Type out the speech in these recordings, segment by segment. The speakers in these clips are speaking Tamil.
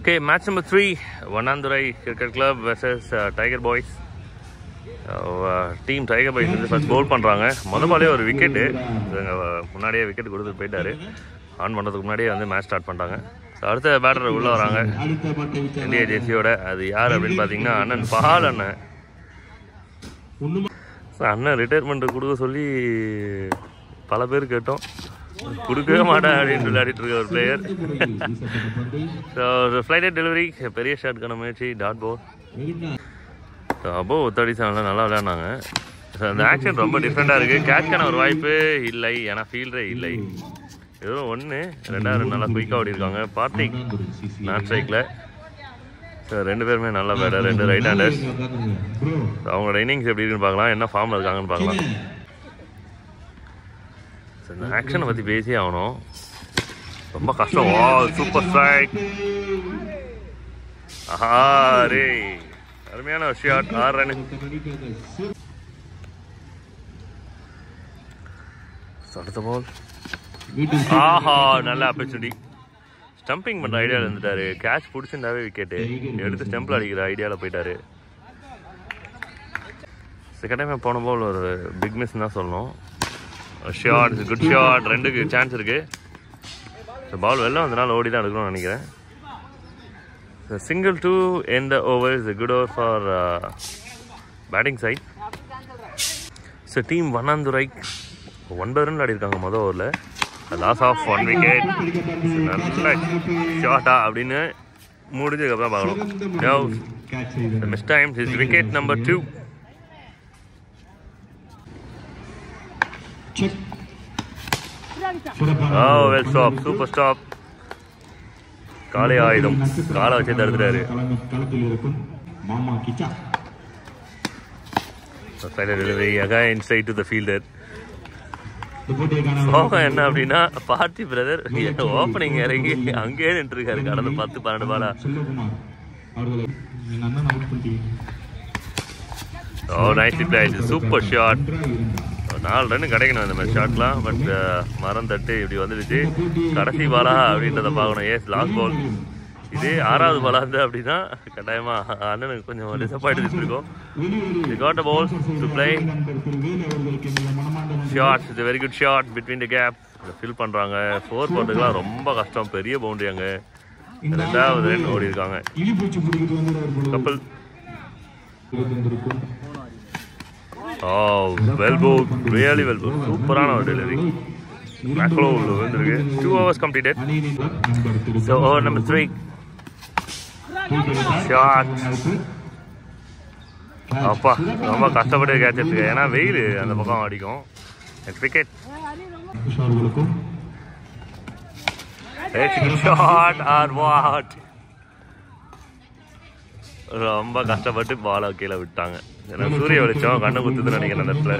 Okay, match number 3, Vanandurai Cricket Club versus Tiger Boys. Team Tiger Boys வந்து ஃபர்ஸ்ட் பவுல் பண்ணுறாங்க. பாலே ஒரு விக்கெட்டு முன்னாடியே விக்கெட் கொடுத்துட்டு போயிட்டாரு. ஆன் பண்ணுறதுக்கு முன்னாடியே வந்து மேட்ச் ஸ்டார்ட் பண்ணிட்டாங்க. ஸோ அடுத்த பேட்டர் உள்ளே வராங்க இந்தியா ஜெர்சியோட. அது யார் அப்படின்னு பார்த்தீங்கன்னா அண்ணன் பஹால் அண்ணன். ஸோ அண்ணன் ரிட்டையர்மெண்ட் கொடுக்க சொல்லி பல பேர் கேட்டோம், கொடுக்கவே மாட்டேன் அப்படின்னு விளையாடிட்டு இருக்க ஒரு பிளேயர். ஸோ ஃப்ளைட் டெலிவரி பெரிய ஷாட்கான முயற்சி, டாட் போல். ஸோ அப்போ 37 நல்லா விளையாடினாங்க. ஸோ அந்த ஆக்ஷன் ரொம்ப டிஃப்ரெண்ட்டாக இருக்குது. கேட்ச்கான ஒரு வாய்ப்பு இல்லை, ஏன்னா ஃபீல்டரே இல்லை. எதுவும் 1 2 நல்லா குயிக்காக ஓடிருக்காங்க. பார்த்திக் நாட் ஸ்ட்ரைக்கில். ஸோ 2 பேருமே நல்லா பேட்டர், 2 ரைட் ஹேண்டர்ஸ். அவங்களோட இன்னிங்ஸ் எப்படி இருக்குன்னு பார்க்கலாம், என்ன ஃபார்மில் இருக்காங்கன்னு பார்க்கலாம். இந்த ஆக்ஷனை பற்றி பேசி ஆகணும், ரொம்ப கஷ்டம். வா சூப்பர் ஸ்ட்ரைக். ஆஹா ரே, அருமையான ஒரு ஷாட். 6 ரன். அடுத்த பால். ஆஹா, நல்ல ஆப்பர்ச்சுனிட்டி. ஸ்டம்பிங் பண்ணுற ஐடியாவில் இருந்துட்டாரு. கேட்ச் பிடிச்சிருந்தாவே விக்கெட்டு, எடுத்து ஸ்டம்பில் அடிக்கிற ஐடியாவில் போயிட்டாரு. செகண்ட் டைம் போன பால் ஒரு பிக் மிஸ் தான் சொல்லணும். Shot, good shot. 2க்கு சான்ஸ் இருக்குது. ஸோ பால் வெளில வந்தனால ஓடி தான் எடுக்கணும்னு நினைக்கிறேன். Single 2 in the over is a good over for batting side. So team Vanandurai 9 run ஆடிருக்காங்க மொதல் ஓவரில். Loss of 1 wicket. நல்ல ஷாட்டா அப்படின்னு முடிஞ்சதுக்கப்புறம் பார்க்கணும். Now miss time is wicket number 2. Oh, well stop, super stop. காலை ஆயுதம், காலை வச்சு தடுத்துட்டாரு. Again straight to the fielder. சோகம் என்ன அப்படின்னா பார்த்தி பிரதர் ஓப்பனிங் இறங்கி அங்கேயே நின்றுருக்காரு கடந்த 10-12 Bala. Oh, nicely played. Super shot. 4 run கிடைக்கணும் இந்த மாதிரி ஷாட்லாம். பட் மரம் தட்டு இப்படி வந்துடுச்சு. கடைசி பாலா அப்படின்றத பார்க்கணும். Yes last ball. இதே 6வது பாலா இருந்து அப்படின்னா கட்டாயமாக அண்ணனுக்கு கொஞ்சம் டிசப்பாயிண்ட் இருக்கும். Got a ball to play. Shot, it's very good shot between the gap. Fill பண்ணுறாங்க. 4 போட்டுக்கெலாம் ரொம்ப கஷ்டம், பெரிய பவுண்டரி. அங்கே 2வது ரன் ஓடி இருக்காங்க. கப்பல். Oh, well bowled, really well bowled. Superana delivery. Macro வந்துருக்கு. 2 overs completed. So over number 3. Shot. அப்பா ரொம்ப கஷ்டப்பட்டு கேட்ச் எடுத்துக்க, ஏன்னா வெயில் அந்த பக்கம் அடிக்கும். Next wicket. Shot or what. ரொம்ப கஷ்டப்பட்டு பாலை கீழே விட்டாங்க. ஏன்னா சூரிய வெளிச்சம் கண்ணை குத்துதுன்னு நினைக்கிறேன் அந்த இடத்துல.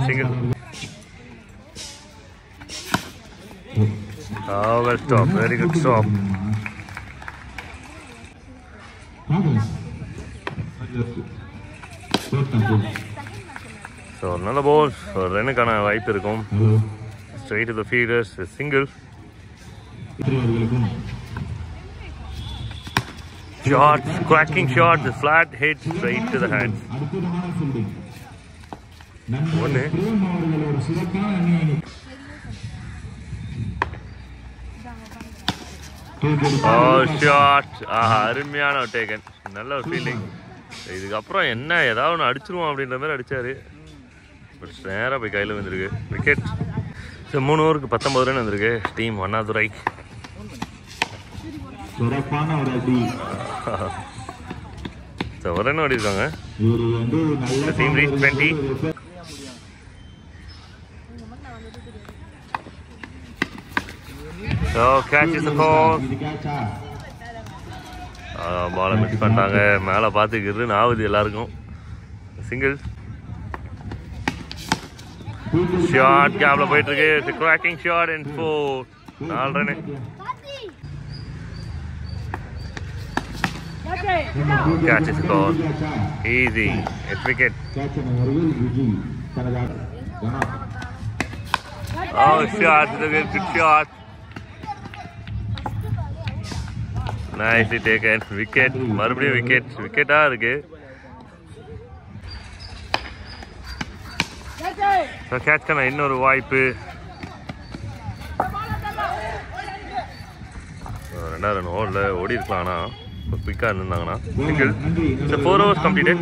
Single. Well stop, very good stop. So நல்ல பால். ஒரு ரன்னுக்கான வாய்ப்பு இருக்கும். Straight to the fielders, single. Shot, cracking shot, the flat hit straight to the hands. 1. Oh, shot. அருமையான டேக்கன். நல்ல ஒரு ஃபீல்டிங். இதுக்கப்புறம் என்ன ஏதாவது ஒன்று அடிச்சிருவோம் அப்படின்ற மாதிரி அடித்தார். பட் நேராக போய் கையில் வந்துருக்கு. விக்கெட். ஸோ 3 ஓவருக்கு 19 ரன் வந்திருக்கு டீம் வண்ணாதுரை. ஒரு ரன் ஓடி இருக்காங்க. Team reach 20. So catch is the call. பாலை மிஸ் பண்ணிட்டாங்க. மேலே பார்த்துக்கிட்டு ஆகுது எல்லாருக்கும். சிங்கிள். ஷாட் கேப்ல போயிட்டு இருக்கு. Cracking shot in 4. 4 run. Catch is called. Easy. It's wicket. Oh, shot. Good shot. Nicely taken. Wicket, மறுபடியும் விக்கெட்டா இருக்கு. கேட்ச்க்கான இன்னொரு வாய்ப்பு. 2 ரன் ஓடல, ஓடி இருக்கலாம். ஆனால் குயிக்காக இருந்தாங்கன்னா 4 overs கம்ப்ளீட்டட்.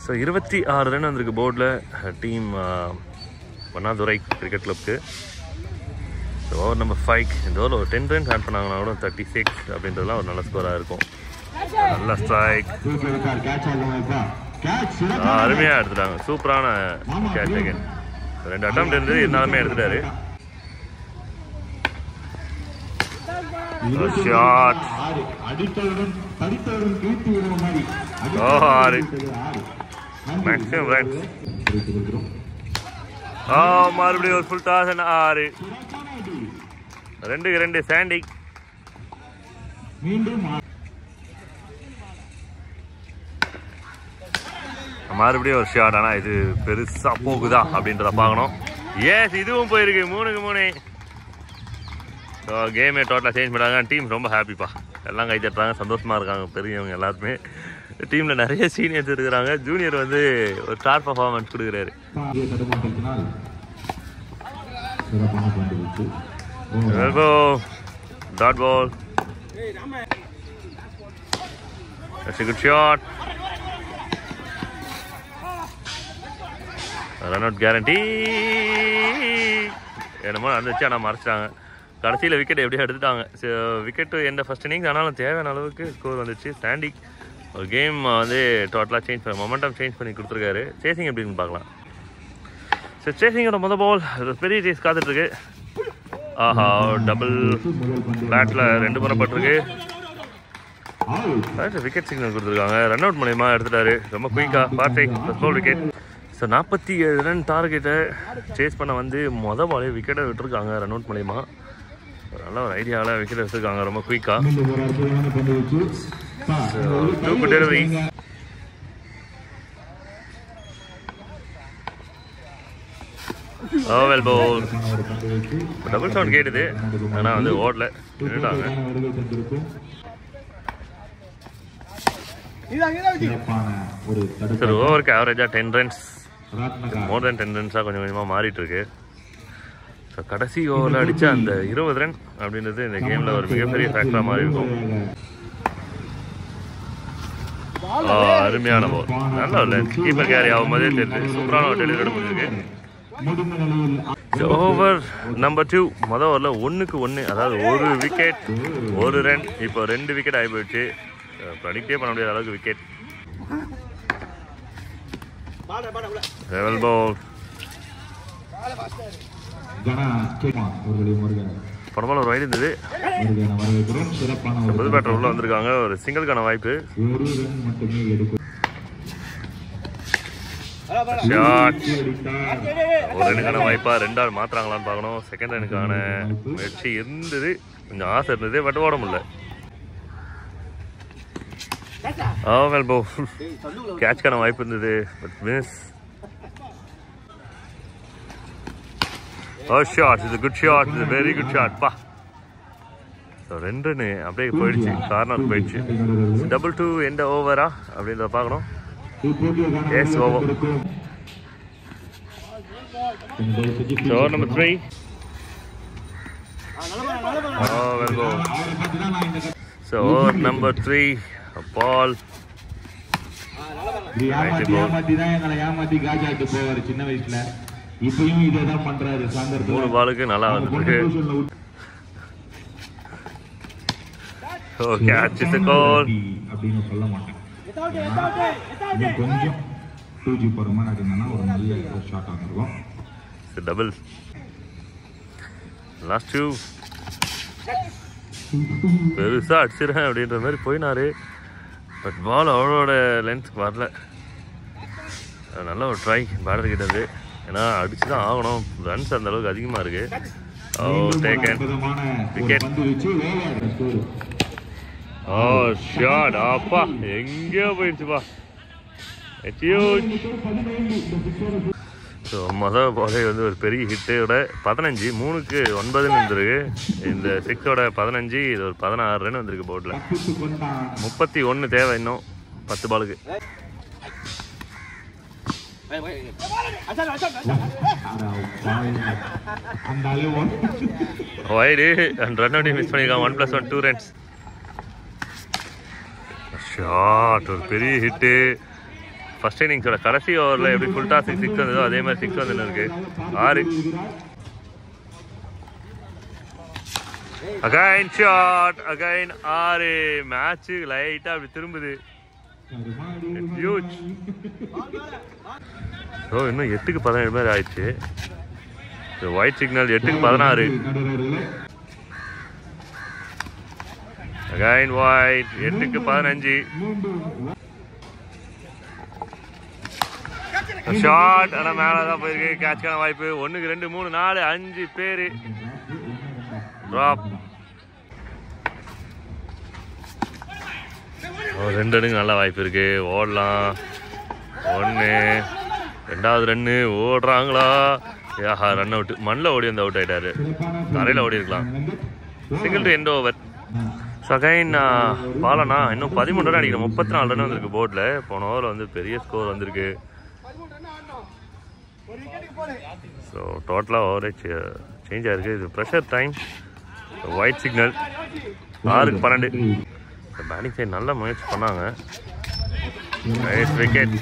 ஸோ 26 ரன் வந்திருக்கு போர்டில் டீம் வண்ணாதுரை கிரிக்கெட் கிளப்க்கு. ஸோ ஓவர் நம்பர் 5 இந்த ஓவர் ஒரு 10 ரன்ஸ் ஆட் பண்ணாங்கன்னா கூட 36 அப்படின்றதுலாம் ஒரு நல்ல ஸ்கோராக இருக்கும். நல்ல ஸ்ட்ரைக், அருமையாக எடுத்துட்டாங்க. சூப்பரான கேட்ச் அகேன். 2 அட்டம் இருந்தது, இருந்தாலுமே எடுத்துட்டாரு. Shot, maximum runs. மறுபடியும் ஒரு ஃபுல் டாஸ். 6 2க்கு 2 சாண்டி. மறுபடியும் ஒரு ஷாட். ஆனால் இது பெருசா போகுதா அப்படின்றத பார்க்கணும். எஸ், இதுவும் போயிருக்கு. 3க்கு 3. ஸோ கேமே டோட்டலாக சேஞ்ச் பண்ணாங்க. டீம் ரொம்ப ஹாப்பிப்பா. எல்லாம் கை தட்டுறாங்க, சந்தோஷமாக இருக்காங்க பெரியவங்க எல்லாருமே. டீமில் நிறைய சீனியர்ஸ் இருக்கிறாங்க. ஜூனியர் வந்து ஒரு ஸ்டார் பர்ஃபார்மன்ஸ் கொடுக்குறாரு. Dot ball, good shot, run out guarantee. என்னமோ வந்துச்சு, ஆனால் மறைச்சிட்டாங்க. கடைசியில் விக்கெட் எப்படியும் எடுத்துட்டாங்க. விக்கெட்டு எந்த ஃபர்ஸ்ட் இன்னிங்ஸ், ஆனாலும் தேவையான அளவுக்கு ஸ்கோர் வந்துச்சு. சாண்டி ஒரு கேம் வந்து டோட்டலாக சேஞ்ச் பண்ணி மொமெண்டம் சேஞ்ச் பண்ணி கொடுத்துருக்காரு. சேசிங் எப்படின்னு பார்க்கலாம். ஸோ சேசிங்கோட முதல் பால் பெரிய சேஸ் காத்துட்ருக்கு. ஆஹா, டபுள் பேட்டில் 2 முறை பட்டிருக்கு. விக்கெட் சிக்னல் கொடுத்துருக்காங்க. ரன் அவுட் மூலயமா எடுத்துட்டாரு ரொம்ப குயிக்காக. Fast wicket. ஸோ 47 ரன் டார்கெட்டை சேஸ் பண்ண வந்து மொதல் பாலே விக்கெட்டை விட்டுருக்காங்க ரன் அவுட் மூலயமா. நல்ல ஒரு ஐடியாவில் விக்கெட் எடுத்துருக்காங்க ரொம்ப குயிக்காக. Delivery. Well bowl. Double sound கேட்டுது, ஆனால் வந்து ஓடல, நின்றுட்டாங்க. சரி, ஓவருக்கு ஆவரேஜாக 10 ரன்ஸ், மோர் தென் 10 ரன்ஸாக கொஞ்சம் கொஞ்சமாக மாறிட்டு இருக்கு. ஸோ கடைசி ஓவரில் அடித்தா அந்த 20 ரன் அப்படின்றது இந்த கேமில் ஒரு மிகப்பெரிய ஃபேக்டராக மாறி இருக்கும். அருமையான பால், நல்ல ஒரு லென்த். கீப்பர் கேரி ஆகும்போதே தெரியுது. சூப்பரான ஒரு டெலிவரி முடிஞ்சிருக்கு. ஓவர் நம்பர் 2 மொதல் ஓவரில் 1க்கு 1, அதாவது 1 விக்கெட் 1 ரன். இப்போ 2 விக்கெட் ஆகி போயிடுச்சு. ப்ரெடிக்டே பண்ண முடியாத அளவுக்கு விக்கெட். லெவல் பால். படமால ஒரு வைடு இருந்தது. புது பேட்டர் உள்ள வந்திருக்காங்க. ஒரு சிங்கிள்கான வாய்ப்பு. ஷாட். ஒரு ரனுக்கான வாய்ப்பா 2 ஆள் மாத்துறாங்களான்னு பார்க்கணும். செகண்ட் ரனுக்கான முயற்சி இருந்தது, கொஞ்சம் ஆசை இருந்தது, பட் ஓட முடியல. கேட்ச்க்கான வாய்ப்பு இருந்தது, பட் மிஸ். ஷாட், இது குட் ஷாட், இது வெரி குட் ஷாட் பா. 2 ரன் அப்படியே போயிடுச்சு, கார்னர் போயிடுச்சு. 2-2 எந்த ஓவரா அப்படின்றத பார்க்கணும். Yes, over. Over number 3. So over number 3, ball. சின்ன வயசுல இப்பயும் இதேதான் பண்றாரு. 3 பாலுக்கு நல்லா வந்துருக்கு. ஓகே, catch the goal அப்படினு சொல்ல மாட்டேன். கொஞ்சம் 2G போறமா நடந்தனா ஒரு நல்ல ஷாட் ஆகும். டபுள். லாஸ்ட் 2 பெருசா அடிச்சிடறேன் அப்படின்ற மாதிரி போயினாரு. பட் பால் அவளோட லென்த்துக்கு வரல. நல்ல ஒரு ட்ரை பேட்டர் கிட்ட இருந்து. ஏன்னா அடிச்சு தான் ஆகணும், ரன்ஸ் அந்த அளவுக்கு அதிகமாக இருக்கு. Taken wicket. ஷாட். அப்பா, எங்கேயோ போயிடுச்சுப்பா. ஸோ மொதல் பாலே வந்து ஒரு பெரிய ஹிட்டோட 15 3க்கு 9 இருந்திருக்கு. இந்த 6ஓட 15 இது ஒரு 16 ரன் வந்திருக்கு போர்டில். 31 தேவை இன்னும் 10 பாலுக்கு. Wide and run out miss பண்ணியிருக்கான். 1+1 2 ரன்ஸ். ஷாட் ஒரு பெரிய ஹிட்டு. ஃபர்ஸ்ட் இன்னிங்ஸோட கடைசி ஓவரில் எப்படி ஃபுல் டாஸ் 6 வந்ததோ அதே மாதிரி 6 வந்துன்னு இருக்கு. 6 அகைன் ஷாட் அகைன் 6. மேட்ச் லைட்டாக அப்படி திரும்புது. ஹியூஜ். ஸோ இன்னும் 8க்கு 17 மாதிரி ஆயிடுச்சு. ஒயிட் சிக்னல் 8க்கு 16. அகைன் ஒயிட் 8க்கு 15. ஷாட் ஆனால் மேலே தான் போயிருக்கு. கேட்ச்க்கான வாய்ப்பு. 1க்கு 2 3 4 5 பேர் ட்ராப். 2 ரன்னுக்கு நல்ல வாய்ப்பு இருக்கு. ஓடலாம். 1 2வது ரன்னு ஓடுறாங்களா? யாஹா ரன் அவுட். மண்ணில் ஓடி வந்து அவுட் ஆகிட்டாரு. தரையில் ஓடி இருக்கலாம். Single to end over. So again பாலனா இன்னும் 13 ரன் அடிக்கணும். 34 ரன் வந்திருக்கு போர்டில். போன ஓவரில் வந்து பெரிய ஸ்கோர் வந்திருக்கு. ஸோ டோட்டலாக ஓவரே சேஞ்ச் ஆகிருக்கு. இது ப்ரெஷர் டைம். ஒயிட் சிக்னல் 6க்கு 12. பேட்டிங் சைடு நல்ல முயற்சி பண்ணாங்க. Wicket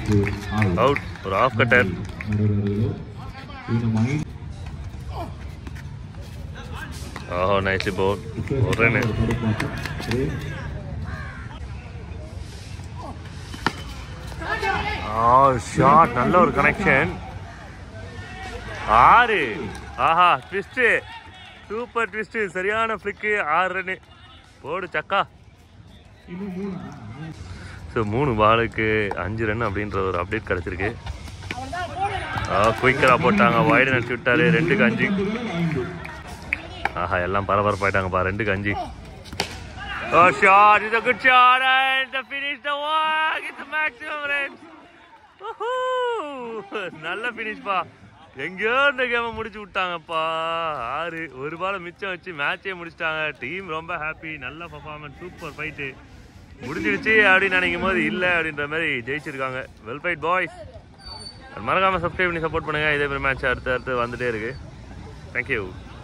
out. ஒரு ஆஃப் கட்டர். ஓஹோ நைஸ் போல். ஒரு ரன். ஷாட் நல்ல ஒரு கனெக்ஷன். 6. ஆஹா ட்விஸ்ட். Super twist. சரியான ஃபிளிக்கு. 6 ரன்னு போடு சக்கா. ஸோ 3 பாலுக்கு 5 ரன் அப்படின்ற ஒரு அப்டேட் கிடச்சிருக்கு. குயிக்கராக போட்டாங்க. வைடு நினச்சி விட்டாரு. 2க்கு 5. ஆஹா எல்லாம் பரபரப்பாயிட்டாங்கப்பா. 2க்கு 5. Oh shot, it's a good shot and to finish the walk, it's a maximum runs. நல்ல finish பா. எங்கேயோ இந்த கேமை முடிச்சு விட்டாங்கப்பா. 6 ஒரு பால் மிச்சம் வச்சு மேட்சே முடிச்சிட்டாங்க. டீம் ரொம்ப ஹாப்பி. நல்ல பர்ஃபார்மன்ஸ். Super fight. முடிஞ்சிடுச்சு அப்படின்னு நினைக்கும் போது இல்லை அப்படின்ற மாதிரி ஜெயிச்சிருக்காங்க. Well fight boys. மறக்காமல் சப்ஸ்கிரைப் பண்ணி சப்போர்ட் பண்ணுங்கள். இதே மாதிரி மேட்ச் அடுத்து வந்துட்டே இருக்குது. தேங்க்யூ.